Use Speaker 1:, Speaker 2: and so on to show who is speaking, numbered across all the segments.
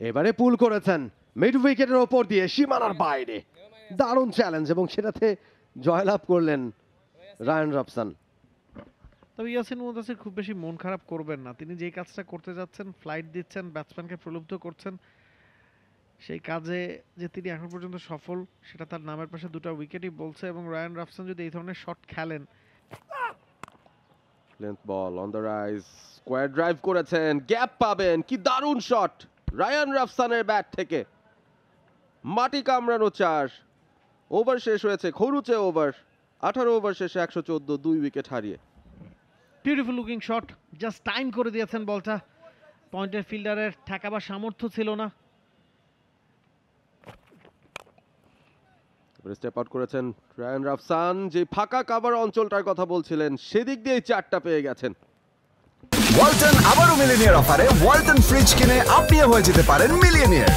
Speaker 1: এবারে পুল করেছেন মিড উইকেটের ওপর দিয়ে সীমানার বাইরে, দারুণ চ্যালেঞ্জ এবং সেটাতে জয়লাভ করলেন রায়ান রবসন।
Speaker 2: তবে ইয়াসিন মুদাসির খুব বেশি মন খারাপ করবেন না, তিনি যেই কাজটা করতে যাচ্ছেন, ফ্লাইট দিচ্ছেন, ব্যাটসম্যানকে প্রলুব্ধ করছেন, সেই কাজে যে তিনি এখন পর্যন্ত সফল সেটা তার নামের পাশে দুটো উইকেটই বলছে। এবং রায়ান রবসন যদি এই ধরনের শট খেলেন,
Speaker 1: length ball on the rise, square drive করেছেন, গ্যাপ পাবেন, কি দারুণ শট রায়ান রবসনের ব্যাট থেকে, মাটি কামড়ানো 4। ওভার শেষ হয়েছে খরুচে ওভার, 18 ওভার শেষে 114, 2 উইকেট হারিয়ে।
Speaker 2: Beautiful looking shot, just time করে দিয়েছেন বলটা, পয়েন্টের ফিল্ডারের ঠেকাবার সামর্থ্য ছিল না।
Speaker 1: স্টেপ আউট করেছেন রায়ান রবসন, যে ফাঁকা কাভার অঞ্চলটার কথা বলছিলেন সেদিক দিয়ে 4টা পেয়ে গেছেন।
Speaker 3: ওয়ালটন আবারও মিলিয়নিয়ার অফারে ওয়ালটন ফ্রিজ কিনে আপনিও হয়ে যেতে পারেন মিলিয়নিয়ার।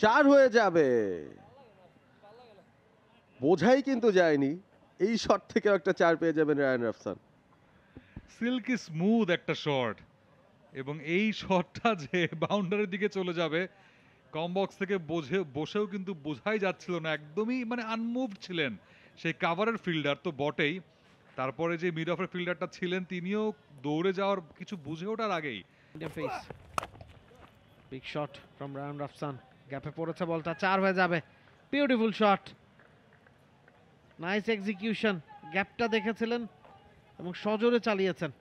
Speaker 1: 4 হয়ে যাবে, বোঝাই কিন্তু যায়নি এই শট থেকে একটা 4 পেয়ে যাবেন রায়ান রবসন।
Speaker 4: সিল্কি স্মুথ একটা শট, এবং এই শটটা যে বাউন্ডারির দিকে চলে যাবে কম বক্স থেকে বসেও কিন্তু বোঝাই যাচ্ছিল না, একদমই মানে আনমুভড ছিলেন। সেই কাভারের ফিল্ডার তো বটেই, তারপরে যে মিড অফের ফিল্ডারটা ছিলেন তিনিও দৌড়ে যাওয়ার কিছু বুঝে ওঠার আগেই
Speaker 2: big shot from Ryan Robson, গ্যাপে পড়েছে বলটা, 4 হয়ে যাবে। বিউটিফুল শট, নাইস এক্সিকিউশন, গ্যাপটা দেখেছিলেন এবং সজোরে চালিয়েছেন।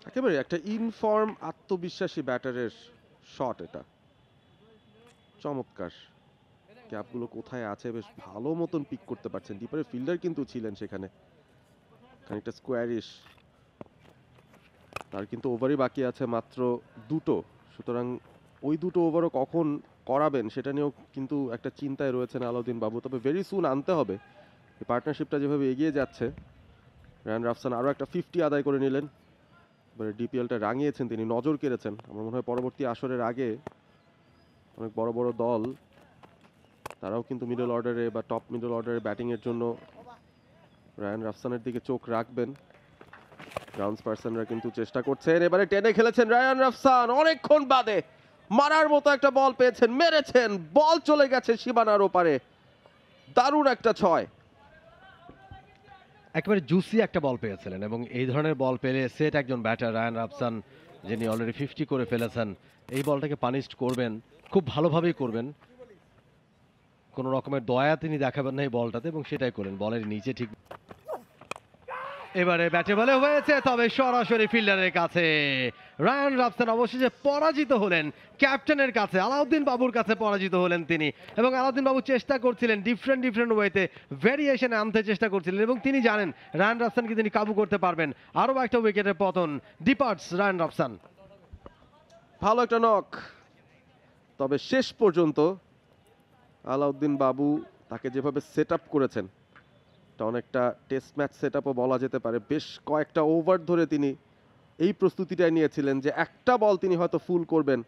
Speaker 1: একেবারে একটা ইনফর্ম আত্মবিশ্বাসী ব্যাটারের শট এটা, চমৎকার। ক্যাপগুলো কোথায় আছে বেশ ভালো মতন পিক করতে পারছেন, ডিপারের ফিল্ডার কিন্তু ছিলেন সেখানে, খানিকটা স্কোয়ারিশ, তার কিন্তু ওভারই বাকি আছে মাত্র 2টো, সুতরাং ওই 2টো ওভারও কখন করাবেন সেটা নিয়েও কিন্তু একটা চিন্তায় রয়েছেন আলাউদ্দিন বাবু। তবে ভেরি সুন আনতে হবে, এই পার্টনারশিপটা যেভাবে এগিয়ে যাচ্ছে। রায়ান রবসন আরও একটা 50 আদায় করে নিলেন, এবারে ডিপিএলটা রাঙিয়েছেন তিনি, নজর কেড়েছেন। আমার মনে হয় পরবর্তী আসরের আগে অনেক বড় বড় দল তারাও কিন্তু মিডল অর্ডারে বা টপ মিডল অর্ডারে ব্যাটিংয়ের জন্য রায়ান রবসনের দিকে চোখ রাখবেন। গ্রাউন্ডস পার্সনরা কিন্তু চেষ্টা করছেন, এবারে টেনে খেলেছেন রায়ান রবসন, অনেকক্ষণ বাদে মারার মতো একটা বল পেয়েছেন, মেরেছেন, বল চলে গেছে সীমানার ওপারে, দারুণ একটা 6।
Speaker 5: একেবারে জুসি একটা বল পেয়েছিলেন এবং এই ধরনের বল পেলে সেট একজন ব্যাটার রায়ান রবসন, যিনি অলরেডি 50 করে ফেলেছেন, এই বলটাকে পানিশড করবেন, খুব ভালোভাবেই করবেন, কোনো রকমের দয়া তিনি দেখাবেন না এই বলটাতে, এবং সেটাই করেন, বলের নিচে ঠিক। এবারে ব্যাটে বলে হয়েছে, তবে সরাসরি ফিল্ডারের কাছে রায়ান রবসন অবশেষে পরাজিত হলেন, ক্যাপ্টেনের কাছে, আলাউদ্দিন বাবুর কাছে পরাজিত হলেন তিনি। এবং আলাউদ্দিন বাবু চেষ্টা করছিলেন ডিফারেন্ট ওয়েতে ভেরিয়েশনে আনতে চেষ্টা করছিলেন, এবং তিনি জানেন রায়ান রবসনকে তিনি কাবু করতে পারবেন। আরও একটা উইকেটের পতন, ডিপার্টস রায়ান রবসন।
Speaker 1: ভালো একটা নক, তবে শেষ পর্যন্ত আলাউদ্দিন বাবু তাকে যেভাবে সেট আপ করেছেন, এটা অনেকটা টেস্ট ম্যাচ সেট আপও বলা যেতে পারে। বেশ কয়েকটা ওভার ধরে তিনি এই প্রস্তুতিটাই নিয়েছিলেন যে একটা বল তিনি হয়তো ফুল করবেন।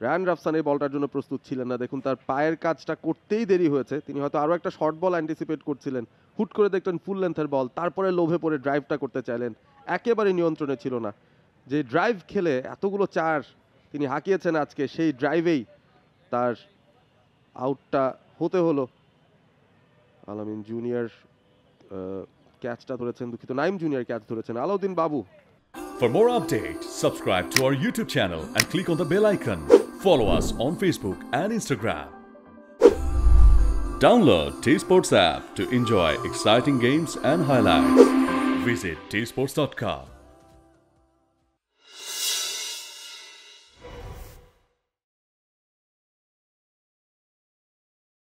Speaker 1: রায়ান রবসন এই বলটার জন্য প্রস্তুত ছিলেন না, দেখুন তার পায়ের কাজটা করতেই দেরি হয়েছে, তিনি হয়তো আরও একটা শর্ট বল অ্যান্টিসিপেট করছিলেন, হুট করে দেখলেন ফুল লেন্থের বল, তারপরে লোভে পড়ে ড্রাইভটা করতে চাইলেন, একেবারে নিয়ন্ত্রণে ছিল না। যে ড্রাইভ খেলে এতগুলো 4 তিনি হাঁকিয়েছেন আজকে, সেই ড্রাইভেই তার আউটটা হতে হলো। আলামিন জুনিয়র ক্যাচটা ধরেছেন, দুঃখিত, নাইম জুনিয়র ক্যাচ ধরেছেন, আলাউদ্দিন বাবু।
Speaker 6: For more updates, subscribe to our YouTube channel and click on the bell icon. Follow us on Facebook and Instagram. Download T-Sports app to enjoy exciting games and highlights. Visit tsports.com.